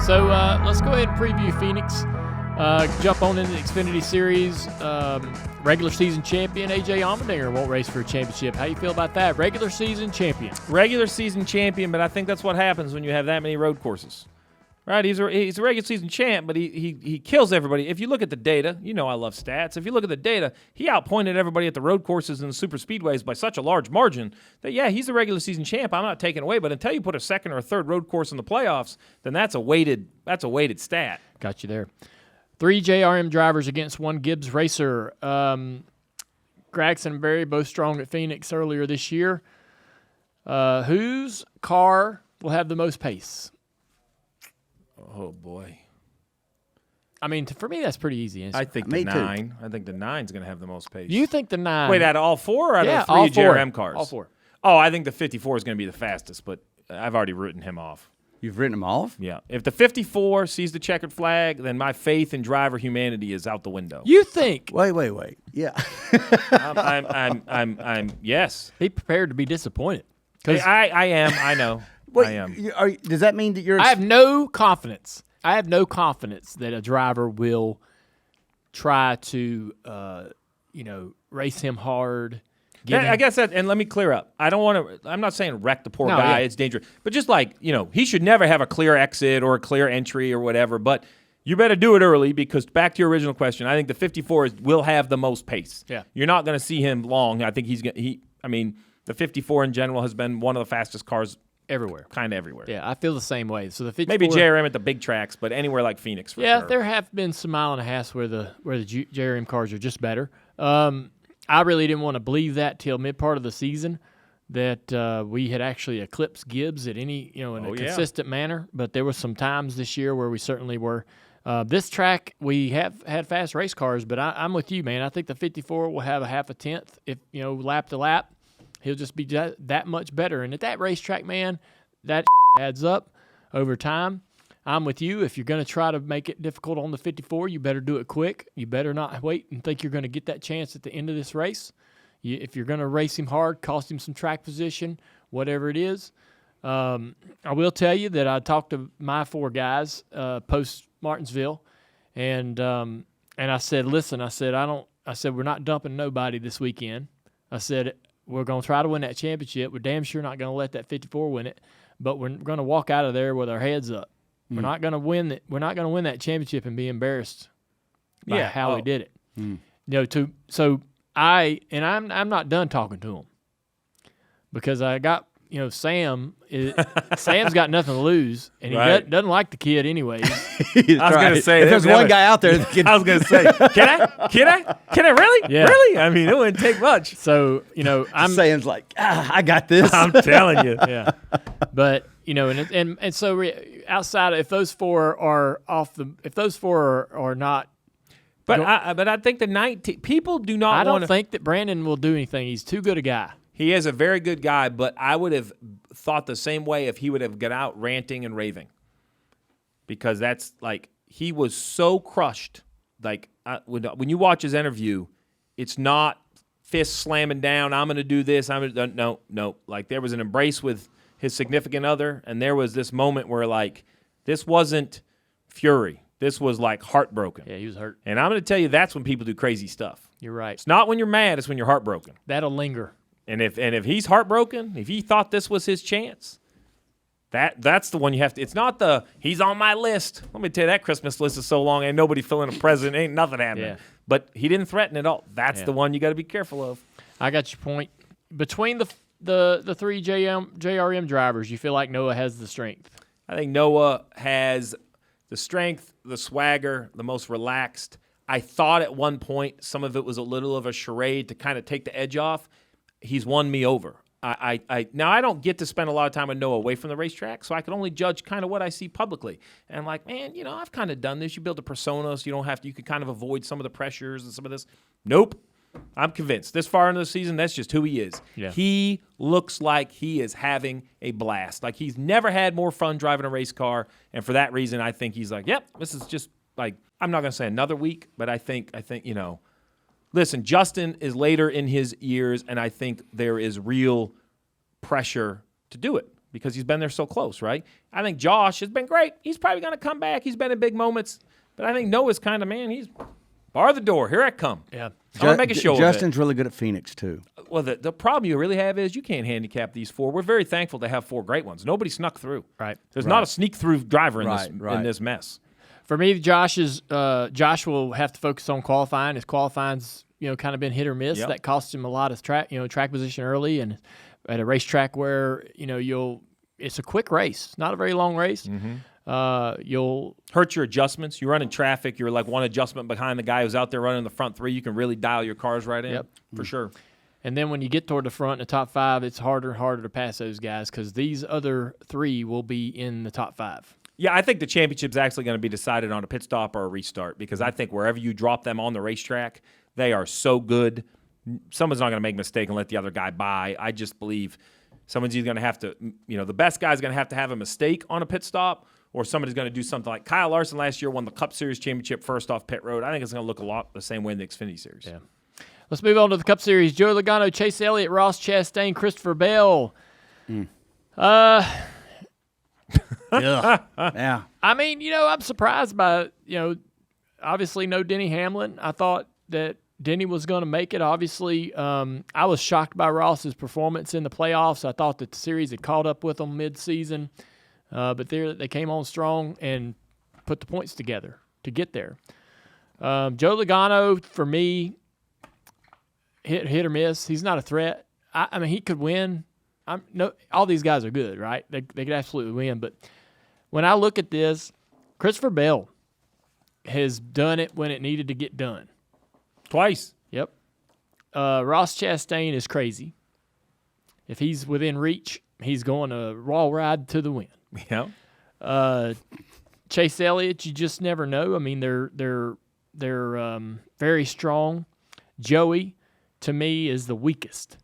So let's go ahead and preview Phoenix. Jump on into the Xfinity Series. Regular season champion A.J. Allmendinger won't race for a championship. How you feel about that? Regular season champion. Regular season champion, but I think that's what happens when you have that many road courses. Right? He's a regular season champ, but he kills everybody. If you look at the data, you know I love stats. If you look at the data, he outpointed everybody at the road courses and the super speedways by such a large margin that, yeah, he's a regular season champ. I'm not taking away, but until you put a second or a third road course in the playoffs, then that's a weighted stat. Got you there. 3 JRM drivers against 1 Gibbs racer. Gragson and Berry both strong at Phoenix earlier this year. Whose car will have the most pace? Oh, boy. I mean, for me, that's pretty easy. I think the 9. I think the 9's going to have the most pace. You think the 9? Wait, out of all 4 or out of the 3 JRM cars? All 4. Oh, I think the 54 is going to be the fastest, but I've already written him off. You've written him off? Yeah. If the 54 sees the checkered flag, then my faith in driver humanity is out the window. You think? Wait. Yeah. I'm yes. Be prepared to be disappointed. I am. I know. Wait, I am. Does that mean that you're? I have no confidence. That a driver will try to, race him hard. I guess that, and let me clear up. I don't want to. I'm not saying wreck the poor guy. Yeah. It's dangerous, but just he should never have a clear exit or a clear entry or whatever. But you better do it early because back to your original question, I think the 54 will have the most pace. Yeah, you're not going to see him long. I think the 54 in general has been one of the fastest cars. Everywhere. Kind of everywhere. Yeah, I feel the same way. So the 54, maybe JRM at the big tracks, but anywhere like Phoenix for sure. There have been some mile and a half where the JRM cars are just better. I really didn't want to believe that till mid part of the season that we had actually eclipsed Gibbs at any consistent manner. But there were some times this year where we certainly were. This track we have had fast race cars, but I'm with you, man. I think the 54 will have a half a tenth if lap to lap. He'll just be that much better. And at that racetrack, man, that adds up over time. I'm with you. If you're going to try to make it difficult on the 54, you better do it quick. You better not wait and think you're going to get that chance at the end of this race. If you're going to race him hard, cost him some track position, whatever it is. I will tell you that I talked to my 4 guys post Martinsville, and I said, listen, I said we're not dumping nobody this weekend. I said, we're going to try to win that championship. We're damn sure not going to let that 54 win it, but we're going to walk out of there with our heads up. We're not going to win it. We're not going to win that championship and be embarrassed by how we did it. I'm not done talking to him because I got Sam. Sam's got nothing to lose, and he doesn't like the kid anyways. I was going to say, if there's one guy out there that can. I was going to say, can I really? Yeah. Really? I mean, it wouldn't take much. So Sam's like, I got this. I'm telling you. Yeah, but and so outside, if those 4 are off if those 4 are not. But I think the 19 people do not. I don't think that Brandon will do anything. He's too good a guy. He is a very good guy, but I would have thought the same way if he would have got out ranting and raving. Because that's he was so crushed. When you watch his interview, it's not fist slamming down, I'm going to do this. No. There was an embrace with his significant other, and there was this moment where this wasn't fury. This was heartbroken. Yeah, he was hurt. And I'm going to tell you that's when people do crazy stuff. You're right. It's not when you're mad, it's when you're heartbroken. That'll linger. And if he's heartbroken, if he thought this was his chance, that's the one you have to. It's not he's on my list. Let me tell you, that Christmas list is so long, ain't nobody filling a present, ain't nothing happening. Yeah. But he didn't threaten at all. That's the one you got to be careful of. I got your point. Between the 3 JRM drivers, you feel like Noah has the strength? I think Noah has the strength, the swagger, the most relaxed. I thought at one point some of it was a little of a charade to kind of take the edge off. He's won me over. Now I don't get to spend a lot of time with Noah away from the racetrack, so I can only judge kind of what I see publicly. And I'm like, man, I've kind of done this. You build a persona, so you can kind of avoid some of the pressures and some of this. Nope. I'm convinced. This far into the season, that's just who he is. Yeah. He looks like he is having a blast. He's never had more fun driving a race car, and for that reason, I think he's yep, this is just I'm not going to say another week, but I think listen, Justin is later in his years, and I think there is real pressure to do it. because he's been there so close, right? I think Josh has been great. He's probably going to come back. He's been in big moments. But I think Noah's kind of, man, he's bar the door. Here I come. Yeah. I'm going to make a show Justin's of it. really good at Phoenix, too. Well, the problem you really have is you can't handicap these 4. We're very thankful to have 4 great ones. Nobody snuck through. Right. There's not a sneak-through driver in Right. this mess. For me, Josh will have to focus on qualifying. His qualifying's kind of been hit or miss. Yep. That cost him a lot of track position early, and at a racetrack where it's a quick race. It's not a very long race. Mm-hmm. You'll hurt your adjustments. You run in traffic. You're like one adjustment behind the guy who's out there running the front 3. You can really dial your cars right in. Yep. For sure. And then when you get toward the front in the top 5, it's harder and harder to pass those guys because these other 3 will be in the top 5. Yeah, I think the championship's actually going to be decided on a pit stop or a restart because I think wherever you drop them on the racetrack, they are so good. Someone's not going to make a mistake and let the other guy by. I just believe someone's either going to have to, the best guy's going to have a mistake on a pit stop, or somebody's going to do something like Kyle Larson last year won the Cup Series championship first off pit road. I think it's going to look a lot the same way in the Xfinity Series. Yeah. Let's move on to the Cup Series. Joe Logano, Chase Elliott, Ross Chastain, Christopher Bell. Yeah. I mean, I'm surprised by, obviously no Denny Hamlin. I thought that Denny was going to make it. Obviously, I was shocked by Ross's performance in the playoffs. I thought that the series had caught up with them mid-season, but they came on strong and put the points together to get there. Joe Logano, for me, hit or miss. He's not a threat. I mean, he could win. All these guys are good, right? They could absolutely win. But when I look at this, Christopher Bell has done it when it needed to get done. Twice. Yep. Ross Chastain is crazy. If he's within reach, he's going to raw ride to the win. Yeah. Chase Elliott, you just never know. I mean, they're very strong. Joey, to me, is the weakest.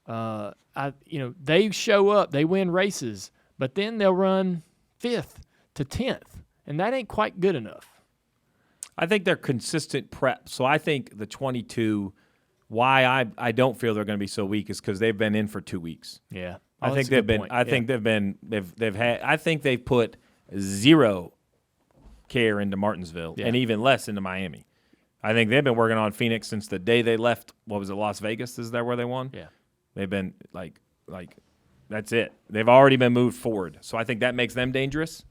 They show up, they win races, but then they'll run 5th to 10th, and that ain't quite good enough. I think they're consistent prep. So I think the 22, why I don't feel they're going to be so weak is because they've been in for 2 weeks. Yeah. I think they've put 0 care into Martinsville and even less into Miami. I think they've been working on Phoenix since the day they left. What was it, Las Vegas? Is that where they won? Yeah. They've been like that's it. They've already been moved forward. So I think that makes them dangerous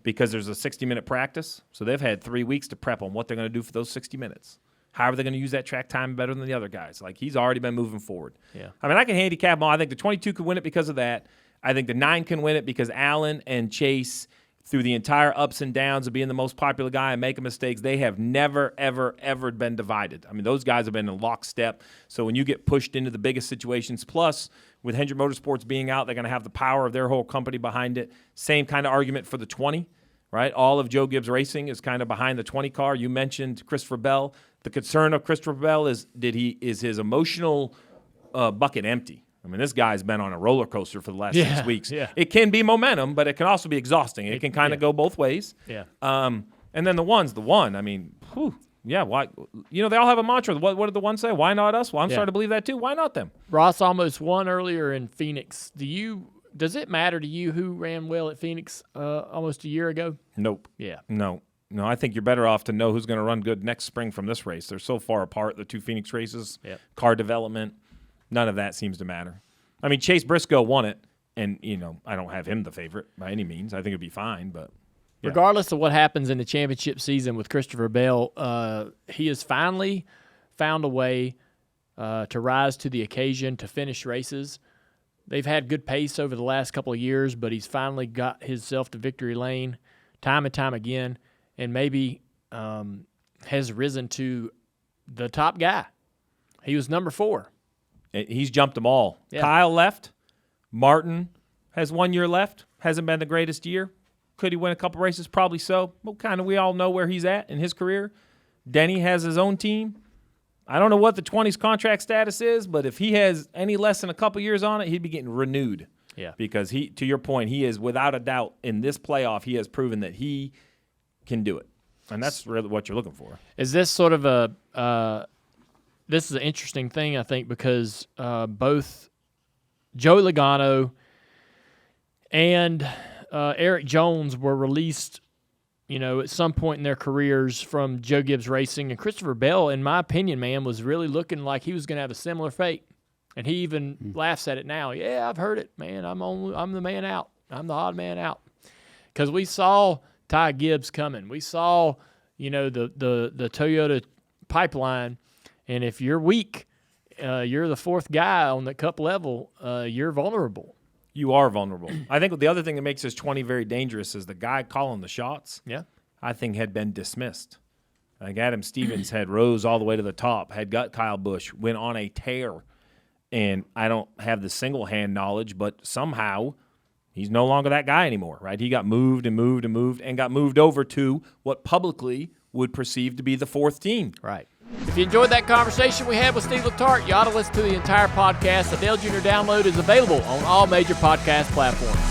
because there's a 60-minute practice. So they've had 3 weeks to prep on what they're going to do for those 60 minutes. How are they going to use that track time better than the other guys? Like, he's already been moving forward. Yeah. I mean, I can handicap them all. I think the 22 could win it because of that. I think the 9 can win it because Allen and Chase, through the entire ups and downs of being the most popular guy and making mistakes, they have never, ever, ever been divided. I mean, those guys have been in lockstep. So when you get pushed into the biggest situations, plus with Hendrick Motorsports being out, they're going to have the power of their whole company behind it. Same kind of argument for the 20, right? All of Joe Gibbs Racing is kind of behind the 20 car. You mentioned Christopher Bell. The concern of Christopher Bell is his emotional bucket empty? I mean, this guy's been on a roller coaster for the last 6 weeks. Yeah. It can be momentum, but it can also be exhausting. It can kind of go both ways. Yeah. And then the one. I mean, yeah. Why? They all have a mantra. What did the one say? Why not us? Well, I'm starting to believe that too. Why not them? Ross almost won earlier in Phoenix. Does it matter to you who ran well at Phoenix almost a year ago? Nope. Yeah. No, I think you're better off to know who's going to run good next spring from this race. They're so far apart, the 2 Phoenix races, car development. None of that seems to matter. I mean, Chase Briscoe won it, and, I don't have him the favorite by any means. I think it'd be fine, but. Yeah. Regardless of what happens in the championship season with Christopher Bell, he has finally found a way to rise to the occasion to finish races. They've had good pace over the last couple of years, but he's finally got himself to victory lane time and time again, and maybe has risen to the top guy. He was number 4. He's jumped them all. Yeah. Kyle left. Martin has 1 year left. Hasn't been the greatest year. Could he win a couple races? Probably so. But we all know where he's at in his career. Denny has his own team. I don't know what the 20's contract status is, but if he has any less than a couple years on it, he'd be getting renewed. Yeah. Because to your point, he is without a doubt in this playoff, he has proven that he can do it. And that's really what you're looking for. Is this sort of this is an interesting thing, I think, because both Joe Logano and Eric Jones were released, at some point in their careers from Joe Gibbs Racing. And Christopher Bell, in my opinion, man, was really looking like he was going to have a similar fate. And he even laughs at it now. Yeah, I've heard it, man. I'm the man out. I'm the odd man out. Because we saw Ty Gibbs coming. We saw, the Toyota pipeline. And if you're weak, you're the fourth guy on the Cup level, you're vulnerable. You are vulnerable. I think the other thing that makes this 20 very dangerous is the guy calling the shots. Yeah, I think had been dismissed. I think Adam Stevens had rose all the way to the top, had got Kyle Busch, went on a tear. And I don't have the single-hand knowledge, but somehow he's no longer that guy anymore, right? He got moved and moved and moved and got moved over to what publicly would perceive to be the fourth team. Right. If you enjoyed that conversation we had with Steve Letarte, you ought to listen to the entire podcast. The Dale Jr. download is available on all major podcast platforms.